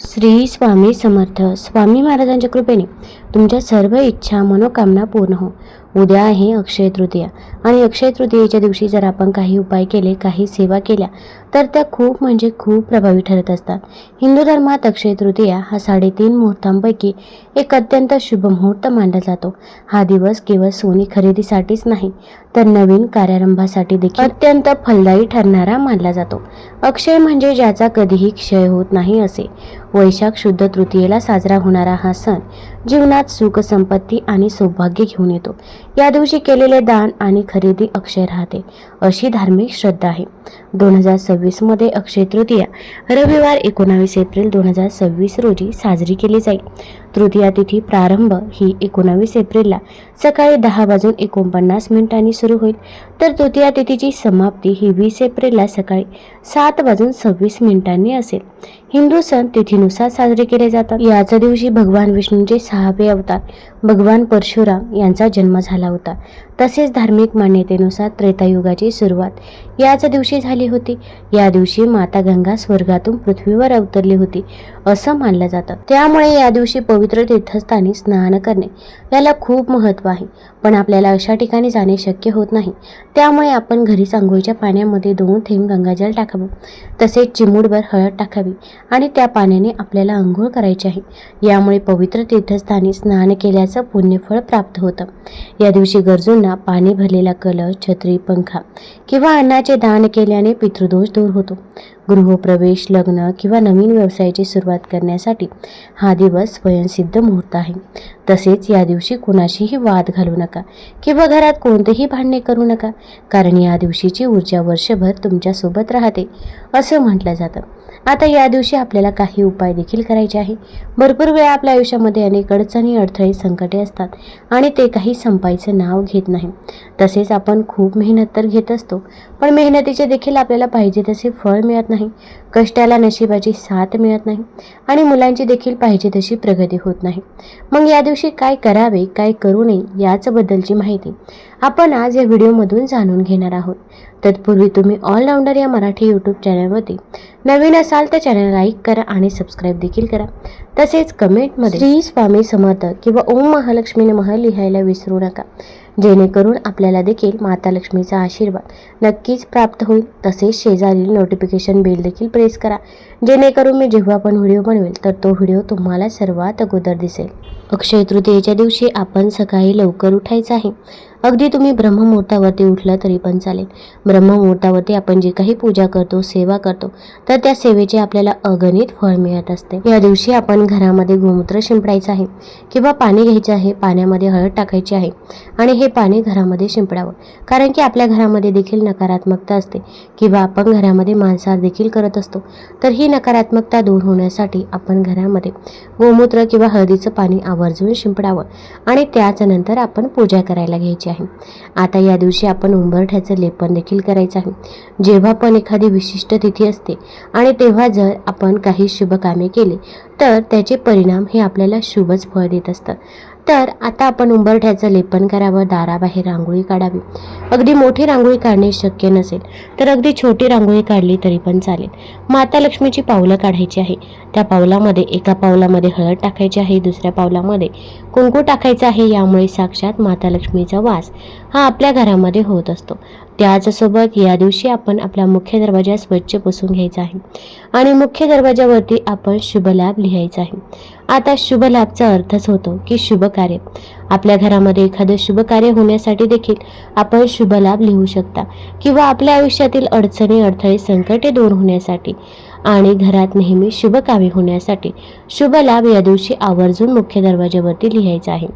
श्री स्वामी समर्थ. स्वामी महाराजांच्या कृपेने तुमच्या सर्व इच्छा मनोकामना पूर्ण हो. उद्या आहे अक्षय तृतीया आणि अक्षय तृतीयेच्या दिवशी जर आपण काही उपाय केले, काही सेवा केल्या तर त्या खूप प्रभावी ठरत असतात. हिंदू धर्मात अक्षय तृतीया हा 3.5 मुहूर्तांपैकी एक अत्यंत शुभ मुहूर्त मानला जातो. हा दिवस केवळ सोने खरेदीसाठीच नाही तर नवीन कार्यारंभासाठी देखील अत्यंत फलदायी ठरणारा मानला जातो. अक्षय म्हणजे ज्याचा कधीही क्षय होत नाही असे. वैशाख शुद्ध तृतीयेला साजरा होणारा हा सण जीवनात सुख, संपत्ती आणि सौभाग्य घेऊन येतो. या दिवशी केलेले दान आणि खरेदी अक्षय राहते अशी धार्मिक श्रद्धा आहे. 2026 मध्ये अक्षय तृतीया रविवार 19 एप्रिल 2026 रोजी साजरी केली जाईल. तृतीया तिथी प्रारंभ ही 19 एप्रिलला सकाळी 10:49 सुरू होईल तर तृतीया तिथीची समाप्ती ही 20 एप्रिलला सकाळी 7:26 असेल. हिंदू सण तिथीनुसार साजरे केले जातात. याच दिवशी भगवान विष्णूंचे 6वे अवतार भगवान परशुराम यांचा जन्म झाला होता. तसेच धार्मिक मान्यतेनुसार त्रेतायुगाची सुरुवात याच दिवशी झाली होती. या दिवशी माता गंगा स्वर्गातून पृथ्वीवर अवतरली होती असं मानलं जातं. त्यामुळे या दिवशी पवित्र तीर्थस्थानी स्नान करणे याला खूप महत्त्व आहे. पण आपल्याला अशा ठिकाणी जाणे शक्य होत नाही. त्यामुळे आपण घरीच आंघोळीच्या पाण्यामध्ये 2 थेंब गंगाजल टाकावं, तसेच चिमूटभर हळद टाकावी आणि त्या पाण्याने आपल्याला आंघोळ करायची आहे. यामुळे पवित्र तीर्थस्थानी स्नान केल्याचं पुण्यफळ प्राप्त होतं. या दिवशी गरजूंना पाणी भरलेला कलश, छत्री, पंखा किंवा अन्नाचे दान केल्याने पितृदोष दूर होतो. गृहप्रवेश, लग्न किंवा नवीन व्यवसायाची सुरुवात करण्यासाठी हा दिवस स्वयंसिद्ध मुहूर्त आहे. तसेच या दिवशी कुणाशीही वाद घालू नका किंवा घरात कोणतेही भांडणे करू नका, कारण या दिवशीची ऊर्जा वर्षभर तुमच्यासोबत राहते असं म्हटलं जातं. आता या दिवशी आपल्याला काही उपाय देखील करायचे आहे. भरपूर वेळा आपल्या आयुष्यामध्ये अनेक अडचणी, अडथळे, संकटे असतात आणि ते काही संपायचं नाव घेत नाही. तसेच आपण खूप मेहनत तर घेत असतो, पण मेहनतीचे देखील आपल्याला पाहिजे तसे फळ मिळत नाही. कष्टाला नशिबाची साथ मिळत नाही आणि मुलांची देखील पाहिजे तशी प्रगती होत नाही. मग या दिवशी काय करावे, काय करू नये याचबद्दलची माहिती आपण आज या व्हिडिओमधून जाणून घेणार आहोत. तत्पूर्वी तुम्ही ऑलराऊंडर या मराठी यूट्यूब चॅनलवरती नवीन असाल तर चॅनल लाईक करा आणि सबस्क्राईब देखील करा. तसेच कमेंटमध्ये श्री स्वामी समर्थ किंवा ओम महालक्ष्मी नमः लिहायला विसरू नका, जेणेकरून आपल्याला देखील माता लक्ष्मीचा आशीर्वाद नक्कीच प्राप्त होईल. तसेच शेजारील नोटिफिकेशन बेल देखील प्रेस करा, जेणेकरून मी जेव्हा पण व्हिडिओ बनवेल तर तो व्हिडिओ तुम्हाला सर्वात अगोदर दिसेल. अक्षय तृतीयेच्या दिवशी आपण सकाळी लवकर उठायचं आहे. अगदी तुम्ही ब्रह्ममुहूर्तावरती उठलं तरी पण चालेल. ब्रह्ममुहूर्तावरती आपण जे काही पूजा करतो, सेवा करतो तर त्या सेवेचे आपल्याला अगणित फळ मिळत असते. या दिवशी आपण घरामध्ये गोमूत्र शिंपडायचं आहे किंवा पाणी घ्यायचं आहे, पाण्यामध्ये हळद टाकायची आहे आणि हे पाणी घरामध्ये शिंपडावं, कारण की आपल्या घरामध्ये देखील नकारात्मकता असते किंवा आपण घरामध्ये मांसाहार देखील करत असतो. तर ही नकारात्मकता दूर होण्यासाठी आपण घरामध्ये गोमूत्र किंवा हळदीचं पाणी आवर्जून शिंपडावं आणि त्याच नंतर आपण पूजा करायला घ्यायची आहे. आता या दिवशी आपण उंबरठ्याचं लेपन देखील करायचं आहे. जेव्हा पण एखादी विशिष्ट तिथी असते आणि तेव्हा जर आपण काही शुभ कामे केली तर त्याचे परिणाम हे आपल्याला शुभच फळ देत असतात. तर आता आपण उंबरठ्याचं लेपन करावं, दाराबाहेर रांगोळी काढावी. अगदी मोठी रांगोळी काढणे शक्य नसेल तर अगदी छोटी रांगोळी काढली तरी पण चालेल. माता लक्ष्मीची पावलं काढायची आहे. त्या पावलामध्ये एका पावलामध्ये हळद टाकायची आहे, दुसऱ्या पावलामध्ये कुंकू टाकायचं आहे. यामुळे साक्षात माता लक्ष्मीचा वास हा आपल्या घरामध्ये होत असतो. त्याचसोबत या दिवशी आपण आपला मुख्य दरवाजा स्वच्छ पुसून घ्यायचा आहे आणि मुख्य दरवाजावरती आपण शुभ लाभ लिहायचा आहे. आता शुभ लाभचा अर्थच होतो की शुभ कार्य. आपल्या घरामध्ये एखादं शुभ कार्य होण्यासाठी देखील आपण शुभ लाभ लिहू शकता किंवा आपल्या आयुष्यातील अडचणी, अडथळे, संकटे दूर होण्यासाठी आणि घरात नेहमी शुभ कामे होण्यासाठी शुभ लाभ या दिवशी आवर्जून मुख्य दरवाजावरती लिहायचा आहे.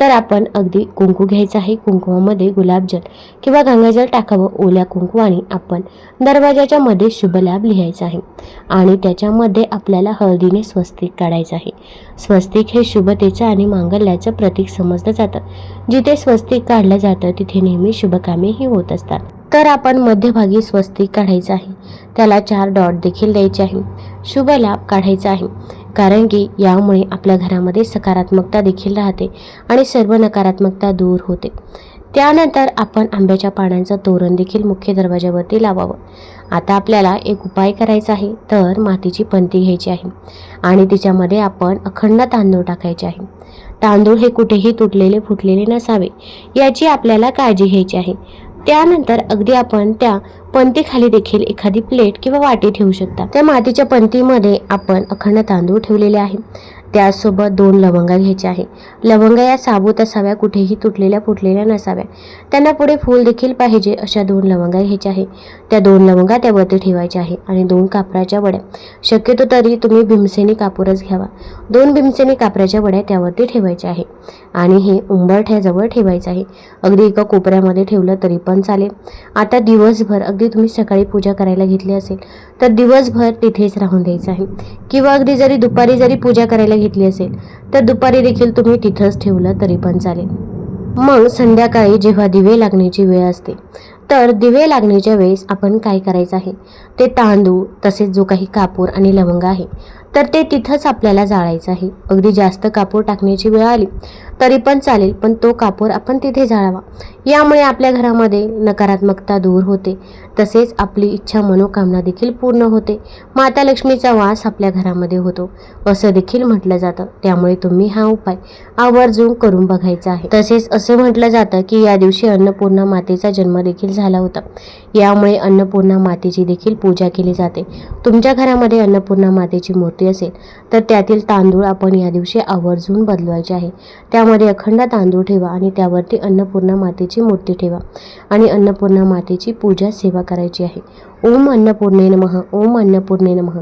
तर आपण अगदी कुंकू घ्यायचं आहे. कुंकुमामध्ये गुलाबजल किंवा गंगाजल टाकावं. ओल्या कुंकवाने आपण दरवाजाच्या मध्ये शुभ लाभ लिहायचा आहे आणि त्याच्यामध्ये आपल्याला हळदीने स्वस्तिक काढायचं आहे. स्वस्तिक हे शुभतेचं आणि मांगल्याचं प्रतीक समजलं जातं. जिथे स्वस्तिक काढलं जातं तिथे नेहमी शुभकामेही होत असतात. तर आपण मध्यभागी स्वस्तिक काढायचं आहे, त्याला 4 डॉट देखील द्यायचे आहे. शुभ लाभ काढायचा आहे, कारण की यामुळे आपल्या घरामध्ये सकारात्मकता देखील राहते आणि सर्व नकारात्मकता दूर होते. त्यानंतर आपण आंब्याच्या पानांचं तोरण देखील मुख्य दरवाजावरती लावावं. आता आपल्याला एक उपाय करायचा आहे. तर मातीची पंती घ्यायची आहे आणि तिच्यामध्ये आपण अखंड तांदूळ टाकायचे आहे. तांदूळ हे कुठेही तुटलेले फुटलेले नसावे याची आपल्याला काळजी घ्यायची आहे. त्यानंतर अगदी आपण त्या पंतीखाली देखील एखादी प्लेट किंवा वाटी ठेवू शकता. त्या मातीच्या पंतीमध्ये आपण अखंड तांदूळ ठेवलेले आहे. त्यासोबत 2 लवंगा घ्यायच्या आहे. लवंगा या साबूत असाव्या, कुठेही तुटलेल्या फुटलेल्या नसाव्या. त्यांना पुढे फूल देखील पाहिजे अशा 2 लवंगा घ्यायच्या आहे. त्या 2 लवंगा त्यावरती ठेवायच्या आहे आणि 2 कापराच्या वड्या, शक्यतो तरी तुम्ही भीमसेनी कापूरच घ्यावा. 2 भीमसेनी कापराच्या वड्या त्यावरती ठेवायच्या आहे आणि हे उंबरठ्याजवळ ठेवायचं आहे. अगदी एका कोपऱ्यामध्ये ठेवलं तरी पण चालेल. आता दिवसभर अगदी तुम्ही सकाळी पूजा करायला घेतली असेल तर दिवसभर तिथेच राहून द्यायचं आहे किंवा अगदी जरी दुपारी जरी पूजा करायला घेतली असेल तर दुपारी देखील तुम्ही तिथंच ठेवलं तरी पण चालेल. मग संध्याकाळी जेव्हा दिवे लागण्याची वेळ असते तर दिवे लागण्याच्या वेळेस आपण काय करायचं आहे, ते तांदूळ तसेच जो काही कापूर आणि लवंग आहे तर ते तिथंच आपल्याला जाळायचं आहे. अगदी जास्त कापूर टाकण्याची वेळ आली तरी पण चालेल, पण तो कापूर आपण तिथे जाळावा. यामुळे आपल्या घरामध्ये नकारात्मकता दूर होते, तसेच आपली इच्छा मनोकामना देखील पूर्ण होते. माता लक्ष्मीचा वास आपल्या घरामध्ये होतो असं देखील म्हटलं जातं. त्यामुळे तुम्ही हा उपाय आवर्जून करून बघायचा आहे. तसेच असं म्हटलं जातं की या दिवशी अन्नपूर्णा मातेचा जन्म देखील झाला होता. यामुळे अन्नपूर्णा मातेची देखील पूजा केली जाते. तुमच्या घरामध्ये अन्नपूर्णा मातेची मूर्ती असेल तर त्यातील तांदूळ आपण या दिवशी आवर्जून बदलवायचे आहे. त्यामध्ये अखंड तांदूळ ठेवा आणि त्यावरती अन्नपूर्णा मातेची मूर्ती ठेवा आणि अन्नपूर्णा मातेची पूजा सेवा करायची आहे. ओम अन्नपूर्णे नमः, ओम अन्नपूर्णे नमः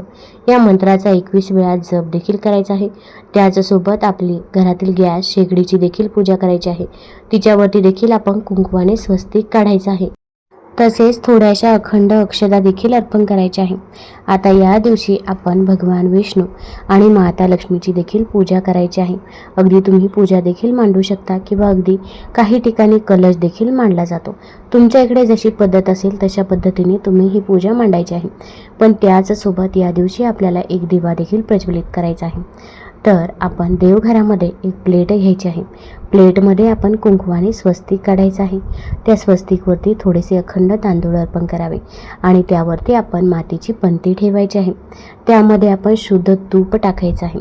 या मंत्राचा 21 वेळा जप देखील करायचा आहे. त्याचसोबत आपली घरातील गॅस शेगडीची देखील पूजा करायची आहे. तिच्यावरती देखील आपण कुंकवाने स्वस्तिक काढायचं आहे. तसेच थोड्याशा अखंड अक्षता देखील अर्पण करायच्या आहे. आता या दिवशी आपण भगवान विष्णू आणि माता लक्ष्मीची देखील पूजा करायची आहे. अगदी तुम्ही पूजा देखील मांडू शकता किंवा अगदी काही ठिकाणी कलश देखील मांडला जातो. तुमच्या इकडे जशी पद्धत असेल तशा पद्धतीने तुम्ही ही पूजा मांडायची आहे. पण त्याचसोबत या दिवशी आपल्याला एक दिवा देखील प्रज्वलित करायचा आहे. तर आपण देवघरामध्ये एक प्लेट घ्यायची आहे. प्लेटमध्ये आपण कुंकवाने स्वस्तिक काढायचं आहे. त्या स्वस्तिकवरती थोडेसे अखंड तांदूळ अर्पण करावे आणि त्यावरती आपण मातीची पंती ठेवायची आहे. त्यामध्ये आपण शुद्ध तूप टाकायचं आहे.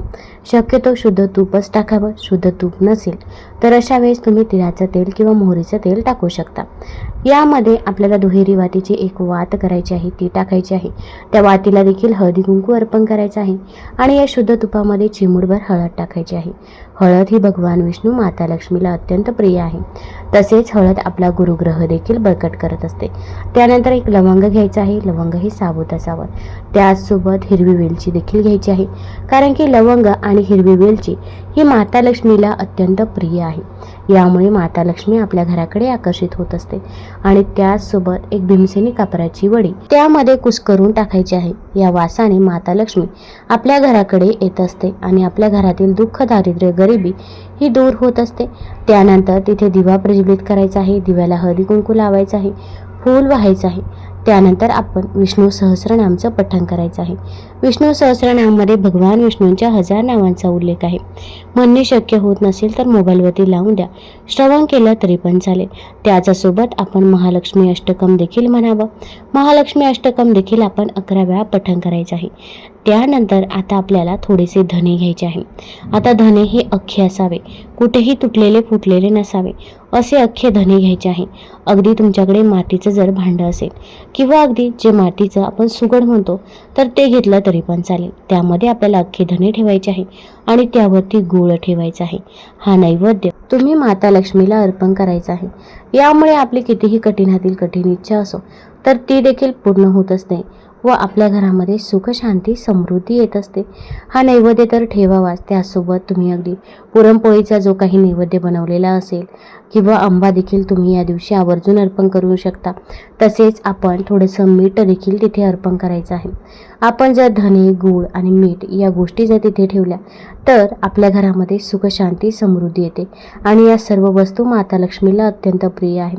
शक्यतो शुद्ध तूपच टाकावं. शुद्ध तूप नसेल तर अशा वेळेस तुम्ही तिळाचं तेल किंवा मोहरीचं तेल टाकू शकता. यामध्ये आपल्याला दुहेरी वातीची एक वात करायची आहे, ती टाकायची आहे. त्या वातीला देखील हळदी कुंकू अर्पण करायचं आहे आणि या शुद्ध तुपामध्ये चिमूटभर हळद टाकायची आहे. हळद ही भगवान विष्णू माता लक्ष्मीला अत्यंत प्रिय आहे. तसेच हळद आपला गुरुग्रह देखील बळकट करत असते. त्यानंतर एक लवंग घ्यायचं आहे. लवंग हे साबूत असावं. त्याचसोबत हिरवी वेलची देखील घ्यायची आहे, कारण की लवंग आणि हिरवी वेलची ही माता लक्ष्मीला अत्यंत प्रिय आहे. यामुळे माता लक्ष्मी आपल्या घराकडे आकर्षित होत असते. आणि त्याचसोबत एक भीमसेनी कापराची वडी त्यामध्ये कुस्करून टाकायची आहे. या वासाने माता लक्ष्मी आपल्या घराकडे येत असते आणि आपल्या घरातील दुःख, दारिद्र्य, गरिबी ही दूर होत असते. त्यानंतर तिथे दिवा प्रज्वलित करायचा आहे. दिव्याला हळदी कुंकू लावायचं आहे, फूल वाहायचं आहे. त्यानंतर आपण विष्णू सहस्रनामचं पठण करायचं आहे. विष्णू सहस्रनाममध्ये भगवान विष्णूंच्या 1000 नावांचा उल्लेख आहे. म्हणणे शक्य होत नसेल तर मोबाईलवरती लावून द्या. श्रवण केलं तरी पण चालेल. त्याच्यासोबत आपण महालक्ष्मी अष्टकम देखील म्हणावं. महालक्ष्मी अष्टकम देखील आपण 11 वेळा पठण करायचं आहे. त्यानंतर आता आपल्याला थोडेसे धने घ्यायचे आहे. आता धने हे अख्खे असावे, कुठेही तुटलेले फुटलेले नसावे असे अख्खे धने घ्यायचे आहे. अगदी तुमच्याकडे मातीचं जर भांडं असेल किंवा अगदी जे मातीचं आपण सुगड म्हणतो तर ते घेतलं तरी पण चालेल. त्यामध्ये आपल्याला अख्खे धने ठेवायचे आहे आणि त्यावरती गूळ ठेवायचा आहे. हा नैवेद्य तुम्ही माता लक्ष्मीला अर्पण करायचा आहे. यामुळे आपली कितीही कठीणातील कठीण इच्छा असो तर ती देखील पूर्ण होत असते व आपल्या घरामध्ये सुख, शांती, समृद्धी येत असते. हा नैवेद्य तर ठेवावाच. त्यासोबत तुम्ही अगदी पुरणपोळीचा जो काही नैवेद्य बनवलेला असेल किंवा आंबा देखील तुम्ही या दिवशी आवर्जून अर्पण करू शकता. तसेच आपण थोडंसं मीठ देखील तिथे अर्पण करायचं आहे. आपण जर धने, गूळ आणि मीठ या गोष्टी जर तिथे ठेवल्या तर आपल्या घरामध्ये सुख, शांती, समृद्धी येते आणि या सर्व वस्तू माता लक्ष्मीला अत्यंत प्रिय आहे.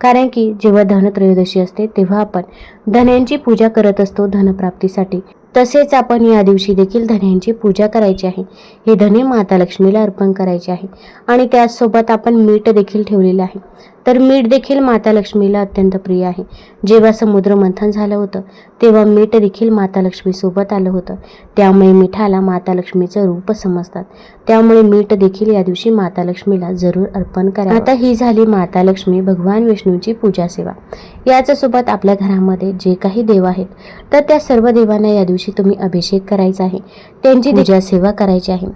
कारण की जेव्हा धनत्रयोदशी असते तेव्हा आपण धन्यांची पूजा करत असतो धनप्राप्तीसाठी. तसेच आपण या दिवशी देखील धन्यांची पूजा करायची आहे. हे धने माता लक्ष्मीला अर्पण करायचे आहे आणि त्याचसोबत आपण मीठ देखील ठेवलेलं आहे. तर मीठ देखील माता लक्ष्मीला अत्यंत प्रिय आहे. जेव्हा समुद्र मंथन झालं होतं तेव्हा मीठ देखील माता लक्ष्मी सोबत आलं होतं. त्यामुळे मिठाला माता लक्ष्मीचं रूप समजतात. त्यामुळे मीठ देखील या दिवशी माता लक्ष्मीला जरूर अर्पण करा. आता ही झाली माता लक्ष्मी भगवान विष्णूची पूजा सेवा. याच्यासोबत आपल्या घरामध्ये जे काही देव आहेत तर त्या सर्व देवांना या दिवशी तुम्ही अभिषेक करायचा आहे, त्यांची पूजा सेवा करायची आहे.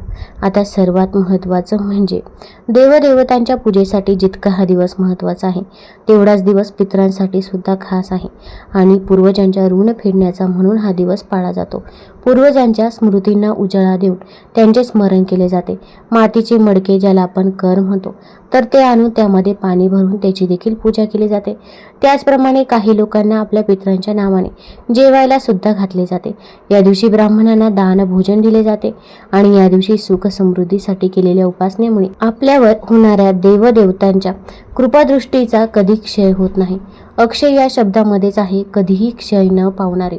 आता सर्वात महत्त्वाचं म्हणजे देवदेवतांच्या पूजेसाठी जितका हा दिवस महत्त्वाचा आहे तेवढाच दिवस पितरांसाठी सुद्धा खास आहे आणि पूर्वजांच्या ऋण फेडण्याचा म्हणून हा दिवस पाळला जातो. पूर्वजांच्या स्मृतींना उजाळा देऊन त्यांचे स्मरण केले जाते. मातीचे मडके ज्याला आपण कर म्हणतो तर ते आणून त्यामध्ये पाणी भरून त्याची देखील पूजा केली जाते. त्याचप्रमाणे काही लोकांना आपल्या पितरांच्या नावाने जेवायला सुद्धा घातले जाते. या दिवशी ब्राह्मणांना दान भोजन दिले जाते आणि या दिवशी सुख समृद्धीसाठी केलेल्या उपासनेमुळे आपल्यावर होणाऱ्या देवदेवतांच्या कृपादृष्टीचा कधी क्षय होत नाही. अक्षय या शब्दामध्येच आहे कधीही क्षय न पावणारे,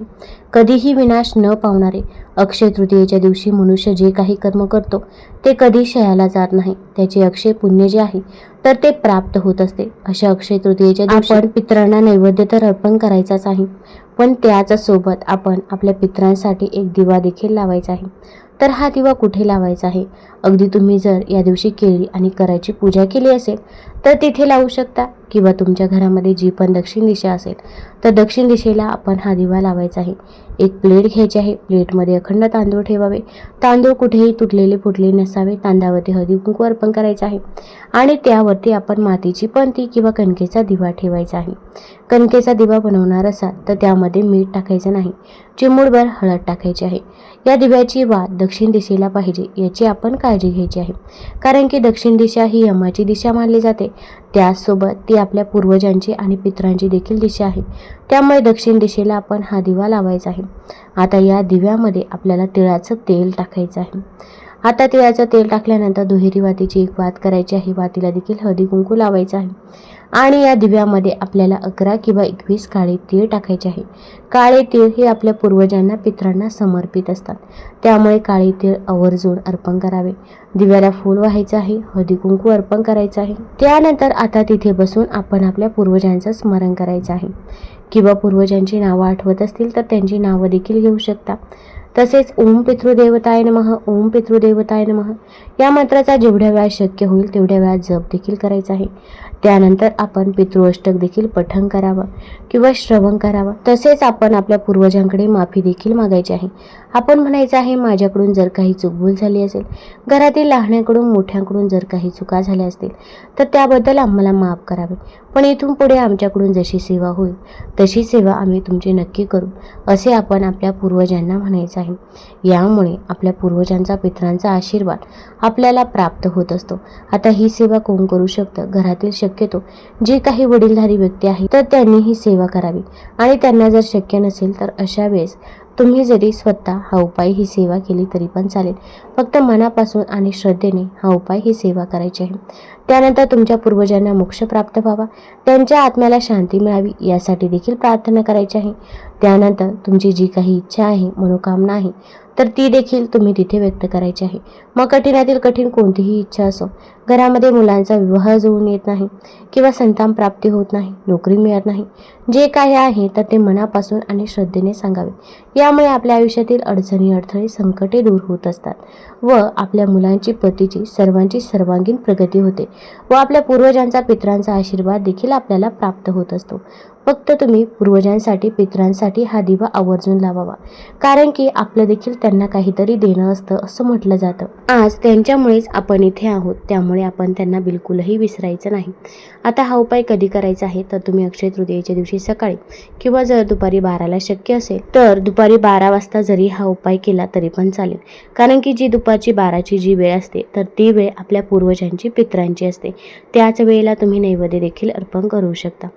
कधीही विनाश न पावणारे. अक्षय तृतीयेच्या दिवशी मनुष्य जे काही कर्म करतो ते कधी क्षयाला जात नाही. त्याचे अक्षय पुण्य जे आहे तर ते प्राप्त होत असते. अशा अक्षय तृतीयेच्या दिवशी आपण पितरांना नैवेद्य तर अर्पण करायचाच आहे, पण त्याच सोबत आपण आपल्या पितरांसाठी एक दिवा देखील लावायचा आहे. तर हा दिवा कुठे लावायचा आहे? अगदी तुम्ही जर या दिवशी केळी आणि कराची पूजा केली असेल तर तिथे लावू शकता, किंवा तुमच्या घरामध्ये जी पण दक्षिण दिशा असेल तर दक्षिण दिशेला आपण हा दिवा लावायचा आहे. एक प्लेट घ्यायची आहे. प्लेटमध्ये अखंड तांदूळ ठेवावे. तांदूळ कुठेही तुटलेले फुटले नसावे. तांदळावरती हळदी कुंकू अर्पण करायचं आहे आणि त्यावरती आपण मातीची पणती किंवा कणकेचा दिवा ठेवायचा आहे. कणकेचा दिवा बनवणार असाल तर त्यामध्ये मीठ टाकायचं नाही, चिमूटभर हळद टाकायची आहे. या दिव्याची वात दक्षिण दिशेला पाहिजे याची आपण काळजी घ्यायची आहे, कारण की दक्षिण दिशा ही यमाची दिशा मानली जाते. त्याचसोबत ती आपल्या पूर्वजांची आणि पितरांची देखील दिशा आहे. त्यामुळे दक्षिण दिशेला आपण हा दिवा लावायचा आहे. आता या दिव्यामध्ये आपल्याला तिळाचं तेल टाकायचं आहे. आता तिळाचं तेल टाकल्यानंतर दुहेरी वातीची एक वात करायची आहे. वातीला देखील हळदी कुंकू लावायचं आहे आणि या दिव्यामध्ये आपल्याला 11 किंवा 21 काळे तीळ टाकायचे आहे. काळे तीळ हे आपल्या पूर्वजांना पितरांना समर्पित असतात. त्यामुळे काळे तीळ आवर्जून अर्पण करावे. दिव्याला फूल व्हायचं आहे, हळदी कुंकू अर्पण करायचं आहे. त्यानंतर आता तिथे बसून आपण आपल्या पूर्वजांचं स्मरण करायचं आहे, किंवा पूर्वजांची नावं आठवत असतील तर त्यांची नावं देखील घेऊ शकता. तसेच ओम पितृदेवताय नमः, ओम पितृदेवताय नमः या मंत्राचा जेवढ्या वेळा शक्य होईल तेवढ्या वेळा जप देखील करायचा आहे. त्यानंतर आपण पितृअष्टक देखील पठण करावं किंवा श्रवण करावं. तसेच आपण आपल्या पूर्वजांकडे माफी देखील मागायची आहे. आपण म्हणायचं आहे, माझ्याकडून जर काही चूकभूल झाली असेल, घरातील लहानाकडून मोठ्यांकडून जर काही चुका झाल्या असतील तर त्याबद्दल आम्हाला माफ करावे. पण इथून पुढे आमच्याकडून जशी सेवा होईल तशी सेवा आम्ही तुमची नक्की करू, असे आपण आपल्या पूर्वजांना म्हणायचं आहे. यामुळे आपल्या पूर्वजांचा पितरांचा आशीर्वाद आपल्याला प्राप्त होत असतो. आता ही सेवा कोण करू शकतं? घरातील शक्यतो जे काही वडीलधारी व्यक्ती आहे तर त्यांनी ही सेवा करावी, आणि त्यांना जर शक्य नसेल तर अशा वेळेस तुम्ही जरी स्वतः हा उपाय ही सेवा केली तरी पण चालेल. फक्त मनापासून आणि श्रद्धेने हा उपाय ही सेवा करायची आहे. त्यानंतर तुमच्या पूर्वजांना मोक्ष प्राप्त व्हावा, त्यांच्या आत्म्याला शांती मिळावी यासाठी देखील प्रार्थना करायची आहे. त्यानंतर तुमची जी काही इच्छा आहे, मनोकामना आहे तर ती देखील तुम्ही तिथे व्यक्त करायची आहे. मग कठीणातील कठीण कोणतीही इच्छा असो, घरामध्ये मुलांचा विवाह जुळून येत नाही किंवा संतान प्राप्ती होत नाही, नोकरी मिळत नाही, जे काही आहे तर ते मनापासून आणि श्रद्धेने सांगावे. यामुळे आपल्या आयुष्यातील अडचणी, अडथळे, संकटे दूर होत असतात व आपल्या मुलांची, पतीची, सर्वांची सर्वांगीण प्रगती होते व आपल्या पूर्वजांचा, पितरांचा आशीर्वाद देखील आपल्याला प्राप्त होत असतो. फक्त तुम्ही पूर्वजांसाठी, पितरांसाठी हा दिवा आवर्जून लावावा, कारण की आपलं देखील त्यांना काहीतरी देणं असतं असं म्हटलं जातं. आज त्यांच्यामुळेच आपण इथे आहोत, त्यामुळे आपण त्यांना बिलकुलही विसरायचं नाही. आता हा उपाय कधी करायचा आहे तर तुम्ही अक्षय तृतीयेच्या दिवशी सकाळी किंवा जर दुपारी 12ला शक्य असेल तर दुपारी 12 वाजता जरी हा उपाय केला तरी पण चालेल, कारण की जी दुपारची 12ची जी वेळ असते तर ती वेळ आपल्या पूर्वजांची, पितरांची असते. त्याच वेळेला तुम्ही नैवेद्य देखील अर्पण करू शकता.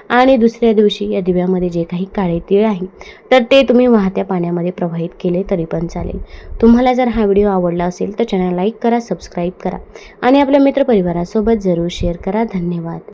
आणि दुसऱ्या दिवशी या दिव्यामध्ये जे काही काळे तीळ आहे तर ते तुम्ही वाहत्या पाण्यामध्ये प्रवाहित केले तरी पण चालेल. तुम्हाला जर हा व्हिडिओ आवडला असेल तर चॅनल लाईक करा, सबस्क्राईब करा आणि आपल्या मित्रपरिवारासोबत जरूर शेअर करा. धन्यवाद.